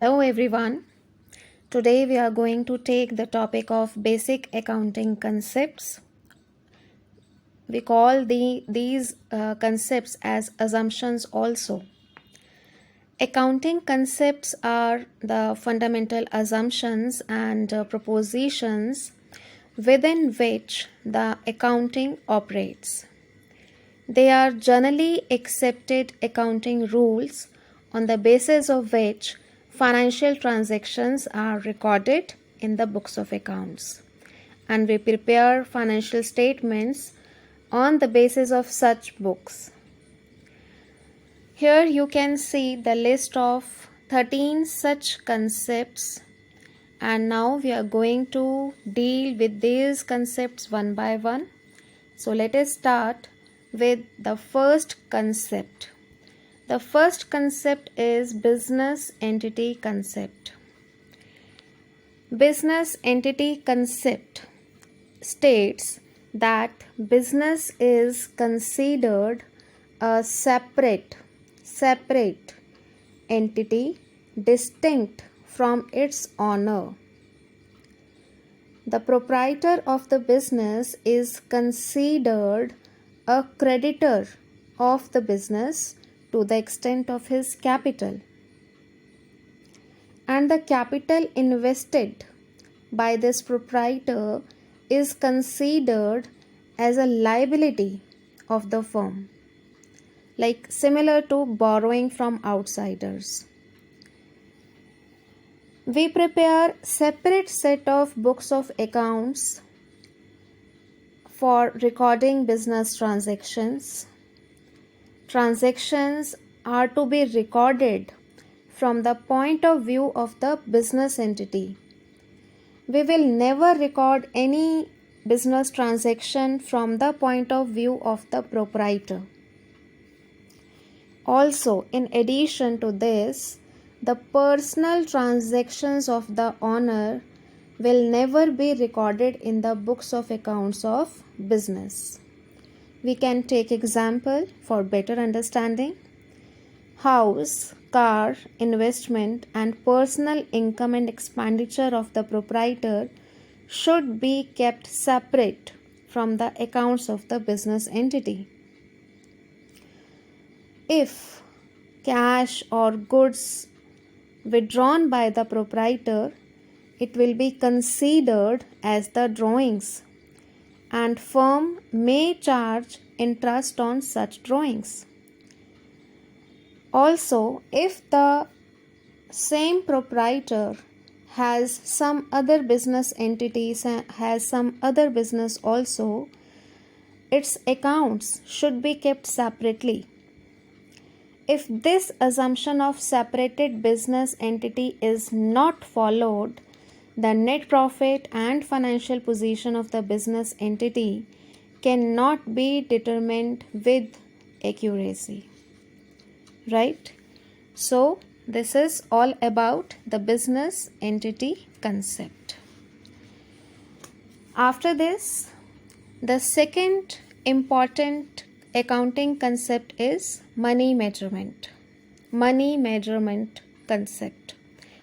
Hello everyone. Today we are going to take the topic of basic accounting concepts. We call these concepts as assumptions also. Accounting concepts are the fundamental assumptions and propositions within which the accounting operates. They are generally accepted accounting rules on the basis of which financial transactions are recorded in the books of accounts, and we prepare financial statements on the basis of such books. Here you can see the list of 13 such concepts, and now we are going to deal with these concepts one by one. So let us start with the first concept. The first concept is business entity concept. Business entity concept states that business is considered a separate entity distinct from its owner. The proprietor of the business is considered a creditor of the business to the extent of his capital, and the capital invested by this proprietor is considered as a liability of the firm, like similar to borrowing from outsiders. We prepare separate set of books of accounts for recording business transactions. Transactions are to be recorded from the point of view of the business entity. We will never record any business transaction from the point of view of the proprietor. Also, in addition to this, the personal transactions of the owner will never be recorded in the books of accounts of business. We can take example for better understanding. House, car, investment and personal income and expenditure of the proprietor should be kept separate from the accounts of the business entity. If cash or goods withdrawn by the proprietor, it will be considered as the drawings, and firm may charge interest on such drawings. Also, if the same proprietor has some other business entities, has some other business also, its accounts should be kept separately. If this assumption of separated business entity is not followed, the net profit and financial position of the business entity cannot be determined with accuracy. Right? So, this is all about the business entity concept. After this, the second important accounting concept is money measurement. Money measurement concept,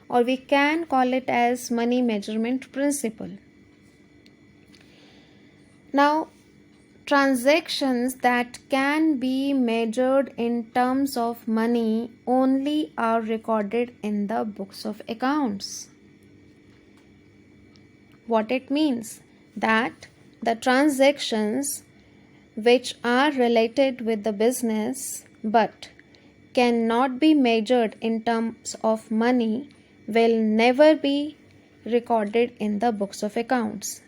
or we can call it as money measurement principle. Now, transactions that can be measured in terms of money only are recorded in the books of accounts. What it means? That the transactions which are related with the business but cannot be measured in terms of money will never be recorded in the books of accounts.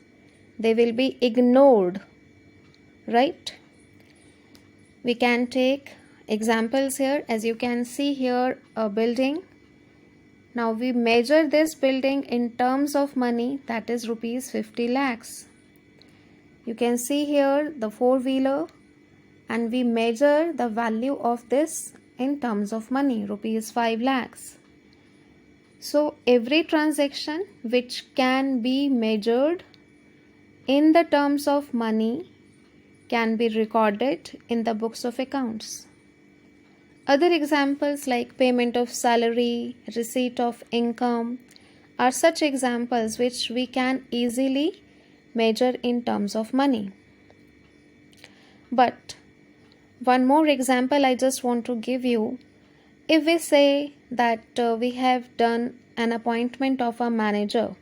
They will be ignored, right? We can take examples here. As you can see here, a building. Now we measure this building in terms of money, that is rupees 50 lakhs. You can see here the four-wheeler, and we measure the value of this in terms of money, rupees 5 lakhs. So every transaction which can be measured in the terms of money can be recorded in the books of accounts. Other examples like payment of salary, receipt of income are such examples which we can easily measure in terms of money. But one more example I just want to give you. If we say that we have done an appointment of a manager,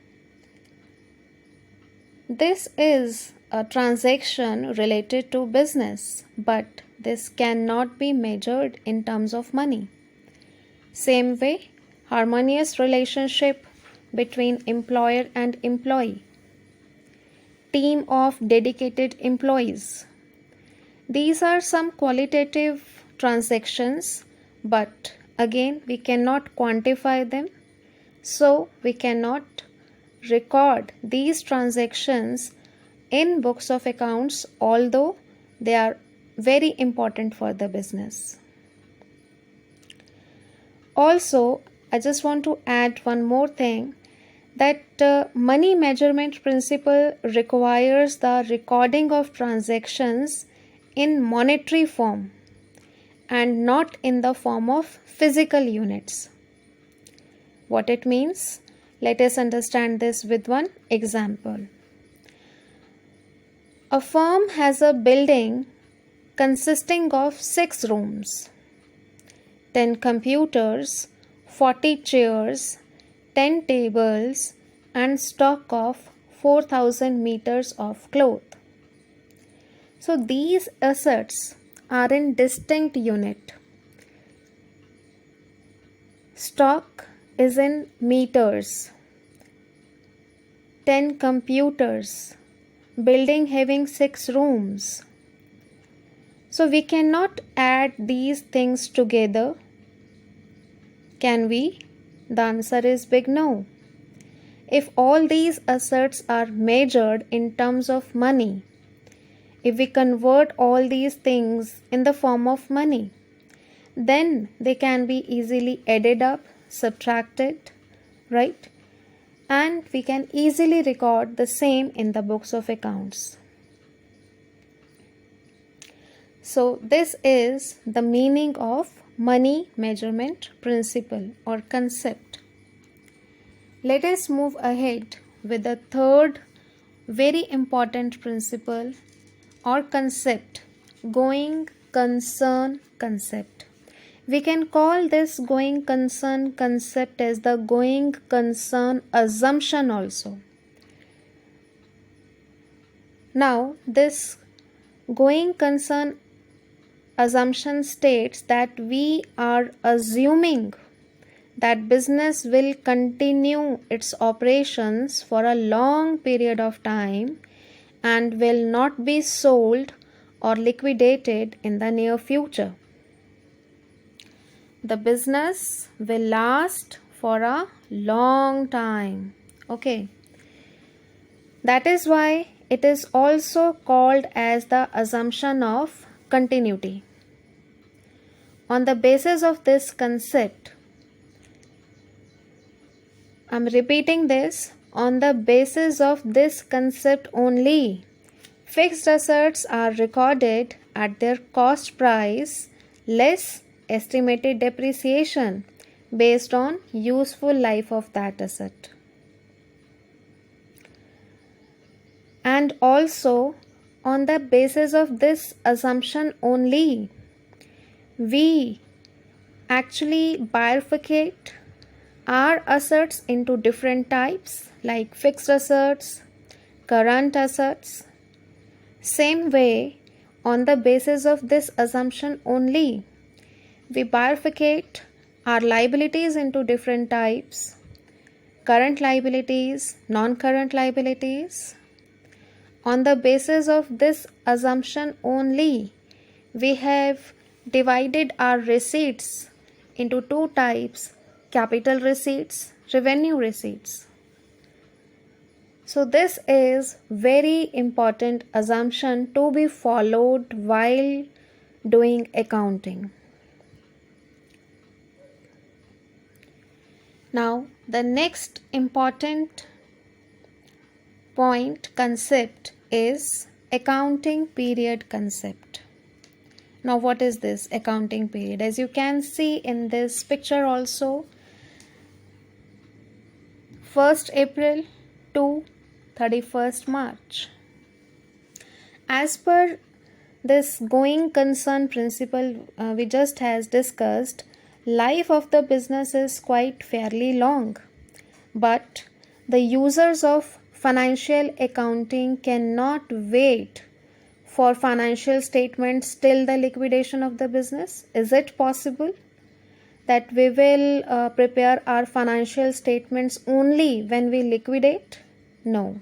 this is a transaction related to business, but this cannot be measured in terms of money. Same way, harmonious relationship between employer and employee, team of dedicated employees. These are some qualitative transactions, but again we cannot quantify them, so we cannot record these transactions in books of accounts, although they are very important for the business. Also, I just want to add one more thing, that money measurement principle requires the recording of transactions in monetary form and not in the form of physical units. What it means? Let us understand this with one example. A firm has a building consisting of 6 rooms, 10 computers, 40 chairs, 10 tables, and stock of 4,000 meters of cloth. So these assets are in distinct unit. Stock is in meters, 10 computers, building having 6 rooms. So we cannot add these things together. Can we? The answer is big no. If all these assets are measured in terms of money, if we convert all these things in the form of money, then they can be easily added up, subtracted, right? And we can easily record the same in the books of accounts. So this is the meaning of money measurement principle or concept. Let us move ahead with the third very important principle or concept, going concern concept. We can call this going concern concept as the going concern assumption also. Now, this going concern assumption states that we are assuming that business will continue its operations for a long period of time and will not be sold or liquidated in the near future. The business will last for a long time. Okay. That is why it is also called as the assumption of continuity. On the basis of this concept, I'm repeating this, on the basis of this concept only, fixed assets are recorded at their cost price less estimated depreciation based on useful life of that asset. And also, on the basis of this assumption only, we actually bifurcate our assets into different types like fixed assets, current assets. Same way, on the basis of this assumption only, we bifurcate our liabilities into different types, current liabilities, non-current liabilities. On the basis of this assumption only, we have divided our receipts into 2 types, capital receipts, revenue receipts. So this is very important assumption to be followed while doing accounting. Now, the next important point concept is accounting period concept. Now what is this accounting period? As you can see in this picture also, 1st April to 31st March. As per this going concern principle we just has discussed, life of the business is quite fairly long, but the users of financial accounting cannot wait for financial statements till the liquidation of the business. Is it possible that we will prepare our financial statements only when we liquidate? No.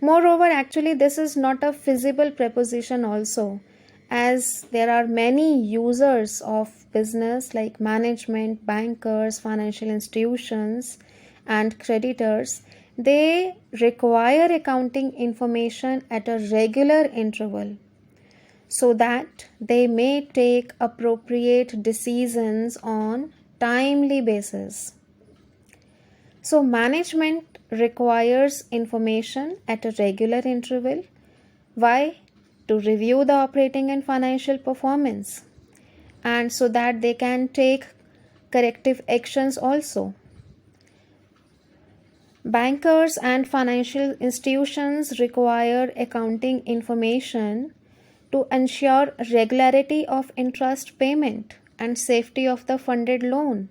Moreover, actually, this is not a feasible proposition also, as there are many users of business like management, bankers, financial institutions, and creditors. They require accounting information at a regular interval so that they may take appropriate decisions on timely basis. So management requires information at a regular interval. Why? To review the operating and financial performance, and so that they can take corrective actions also. Bankers and financial institutions require accounting information to ensure regularity of interest payment and safety of the funded loan.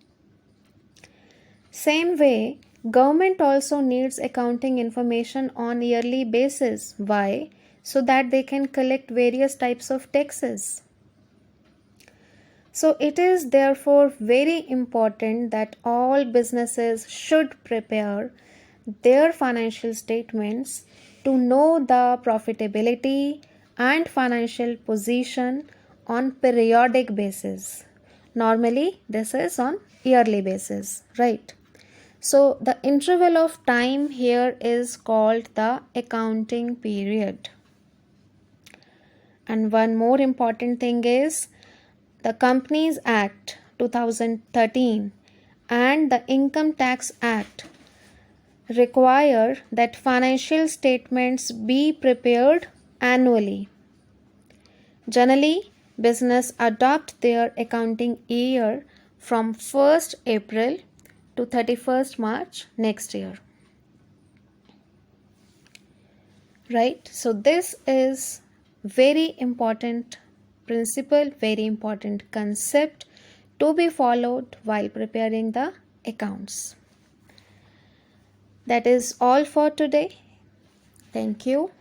Same way, government also needs accounting information on yearly basis. Why? So that they can collect various types of taxes. So it is therefore very important that all businesses should prepare their financial statements to know the profitability and financial position on periodic basis. Normally this is on yearly basis, right? So the interval of time here is called the accounting period. And one more important thing is the Companies Act 2013 and the Income Tax Act require that financial statements be prepared annually. Generally, business adopt their accounting year from 1st April to 31st March next year. Right? So this is very important principle, very important concept to be followed while preparing the accounts. That is all for today. Thank you.